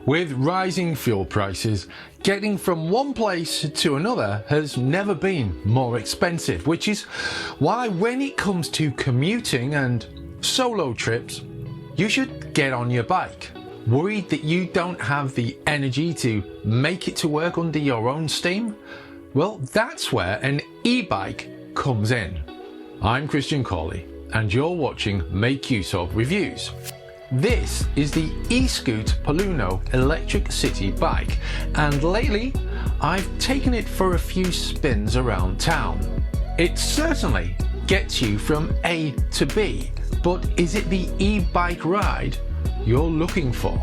With rising fuel prices, getting from one place to another has never been more expensive, which is why when it comes to commuting and solo trips, you should get on your bike. Worried that you don't have the energy to make it to work under your own steam? Well, that's where an e-bike comes in. I'm Christian Cawley, and you're watching Make Use Of Reviews. This is the Eskute Polluno electric city bike, and lately I've taken it for a few spins around town. It certainly gets you from A to B, but is it the e-bike ride you're looking for?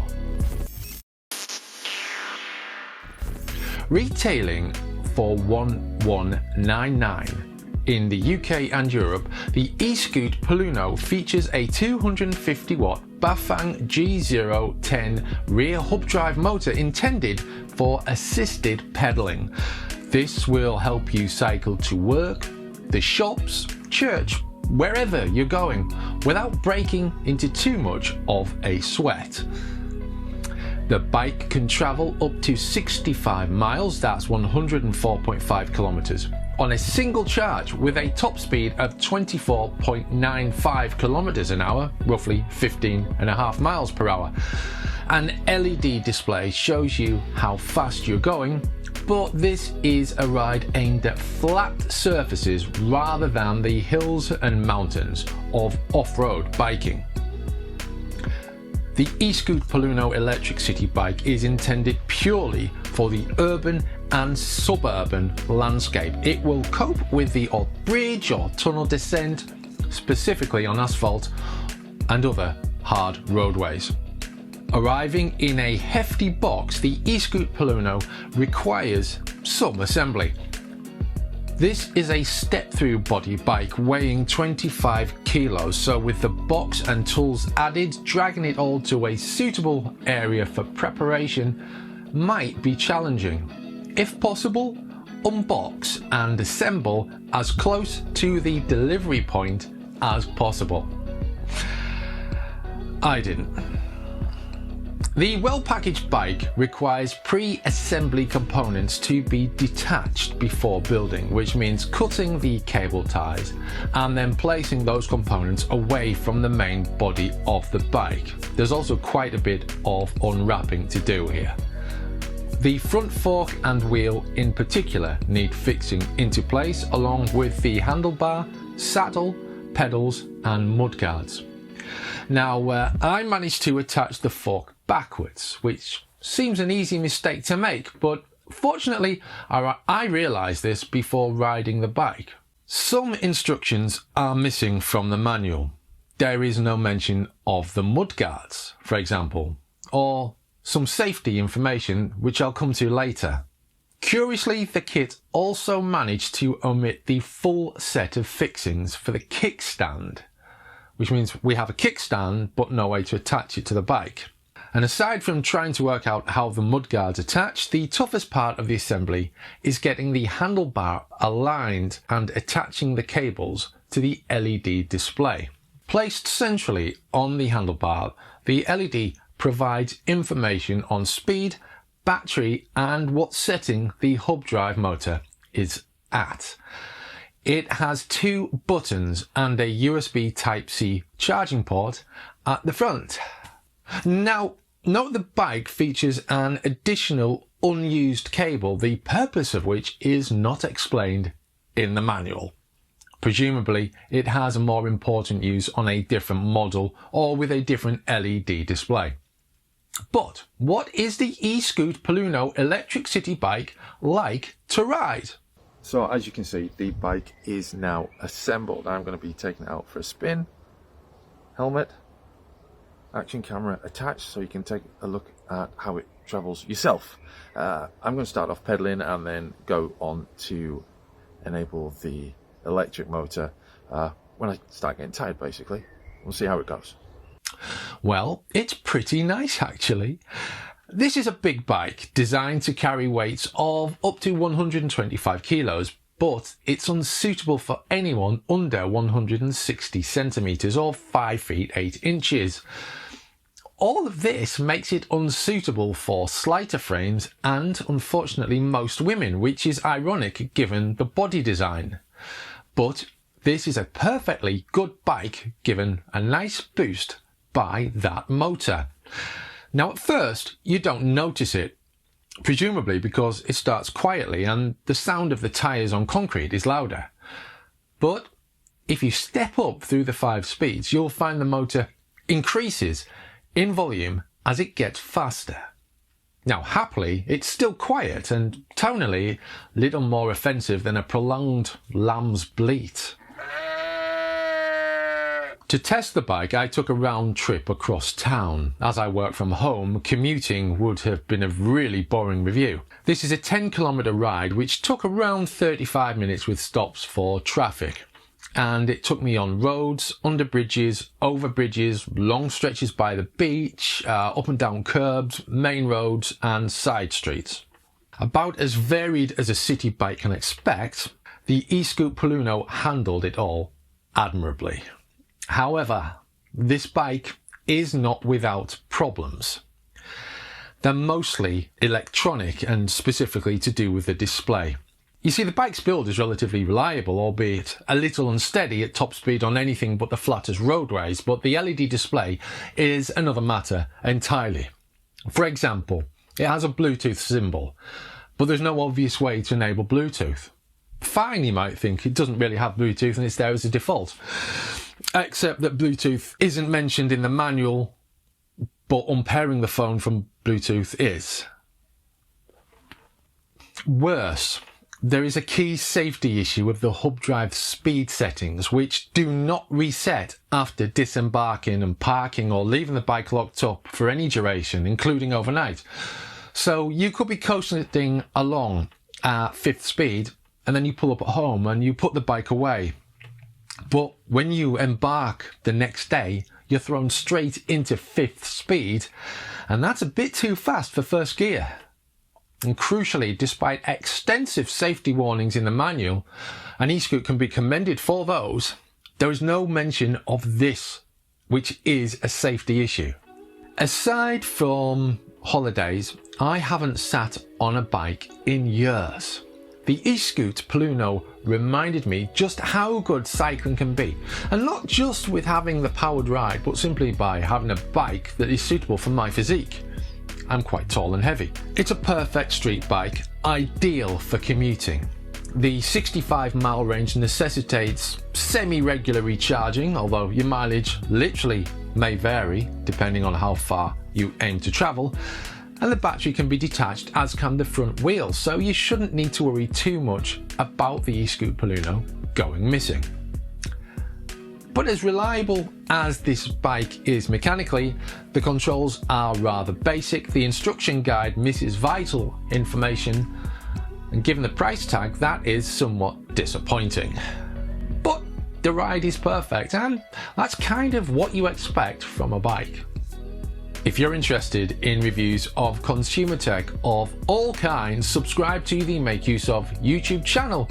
Retailing for $1199 in the UK and Europe, the Eskute Polluno features a 250-watt Bafang G010 rear hub drive motor intended for assisted pedaling. This will help you cycle to work, the shops, church, wherever you're going, without breaking into too much of a sweat. The bike can travel up to 65 miles, that's 104.5 kilometers, on a single charge with a top speed of 24.95 kilometers an hour, roughly 15.5 miles per hour. An LED display shows you how fast you're going, but this is a ride aimed at flat surfaces rather than the hills and mountains of off-road biking. The Eskute Polluno electric city bike is intended purely for the urban and suburban landscape. It will cope with the odd bridge or tunnel descent, specifically on asphalt and other hard roadways. Arriving in a hefty box, the Eskute Polluno requires some assembly. This is a step-through body bike weighing 25 kilos, so with the box and tools added, dragging it all to a suitable area for preparation might be challenging. If possible, unbox and assemble as close to the delivery point as possible. I didn't. The well-packaged bike requires pre-assembly components to be detached before building, which means cutting the cable ties and then placing those components away from the main body of the bike. There's also quite a bit of unwrapping to do here. The front fork and wheel in particular need fixing into place, along with the handlebar, saddle, pedals and mudguards. Now, I managed to attach the fork backwards, which seems an easy mistake to make, but fortunately I realised this before riding the bike. Some instructions are missing from the manual. There is no mention of the mudguards, for example, or some safety information which I'll come to later. Curiously, the kit also managed to omit the full set of fixings for the kickstand, which means we have a kickstand but no way to attach it to the bike. And aside from trying to work out how the mudguards attach, the toughest part of the assembly is getting the handlebar aligned and attaching the cables to the LED display. Placed centrally on the handlebar, the LED provides information on speed, battery and what setting the hub drive motor is at. It has two buttons and a USB Type-C charging port at the front. Now, note the bike features an additional unused cable, the purpose of which is not explained in the manual. Presumably, it has a more important use on a different model or with a different LED display. But what is the Eskute Polluno electric city bike like to ride? So as you can see, the bike is now assembled. I'm going to be taking it out for a spin. Helmet, action camera attached so you can take a look at how it travels yourself. I'm going to start off pedaling and then go on to enable the electric motor when I start getting tired, basically. We'll see how it goes. Well, it's pretty nice actually. This is a big bike designed to carry weights of up to 125 kilos, but it's unsuitable for anyone under 160 centimeters or 5 feet 8 inches. all of this makes it unsuitable for slighter frames and, unfortunately, most women, which is ironic given the body design. But this is a perfectly good bike given a nice boost by that motor. Now at first you don't notice it, presumably because it starts quietly and the sound of the tyres on concrete is louder. But if you step up through the 5 speeds, you'll find the motor increases in volume as it gets faster. Now happily, it's still quiet and tonally little more offensive than a prolonged lamb's bleat. To test the bike, I took a round trip across town. As I work from home, commuting would have been a really boring review. This is a 10-kilometre ride which took around 35 minutes with stops for traffic. And it took me on roads, under bridges, over bridges, long stretches by the beach, up and down curbs, main roads and side streets. About as varied as a city bike can expect, the Eskute Polluno handled it all admirably. However, this bike is not without problems. They're mostly electronic and specifically to do with the display. You see, the bike's build is relatively reliable, albeit a little unsteady at top speed on anything but the flattest roadways, but the LED display is another matter entirely. For example, it has a Bluetooth symbol, but there's no obvious way to enable Bluetooth. Fine, you might think, it doesn't really have Bluetooth and it's there as a default. Except that Bluetooth isn't mentioned in the manual, but unpairing the phone from Bluetooth is. Worse, there is a key safety issue with the hub drive speed settings, which do not reset after disembarking and parking or leaving the bike locked up for any duration, including overnight. So you could be coasting along at 5th speed and then you pull up at home and you put the bike away. But when you embark the next day, you're thrown straight into 5th speed, and that's a bit too fast for first gear. And crucially, despite extensive safety warnings in the manual, and Eskute can be commended for those, there is no mention of this, which is a safety issue. Aside from holidays, I haven't sat on a bike in years. The Eskute Polluno reminded me just how good cycling can be, and not just with having the powered ride, but simply by having a bike that is suitable for my physique. I'm quite tall and heavy. It's a perfect street bike, ideal for commuting. The 65-mile range necessitates semi-regular recharging, although your mileage literally may vary depending on how far you aim to travel. And the battery can be detached, as can the front wheels, so you shouldn't need to worry too much about the Eskute Polluno going missing. But as reliable as this bike is mechanically, the controls are rather basic, the instruction guide misses vital information, and given the price tag, that is somewhat disappointing. But the ride is perfect, and that's kind of what you expect from a bike. If you're interested in reviews of consumer tech of all kinds, subscribe to the Make Use Of YouTube channel,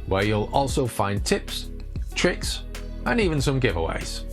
where you'll also find tips, tricks, and even some giveaways.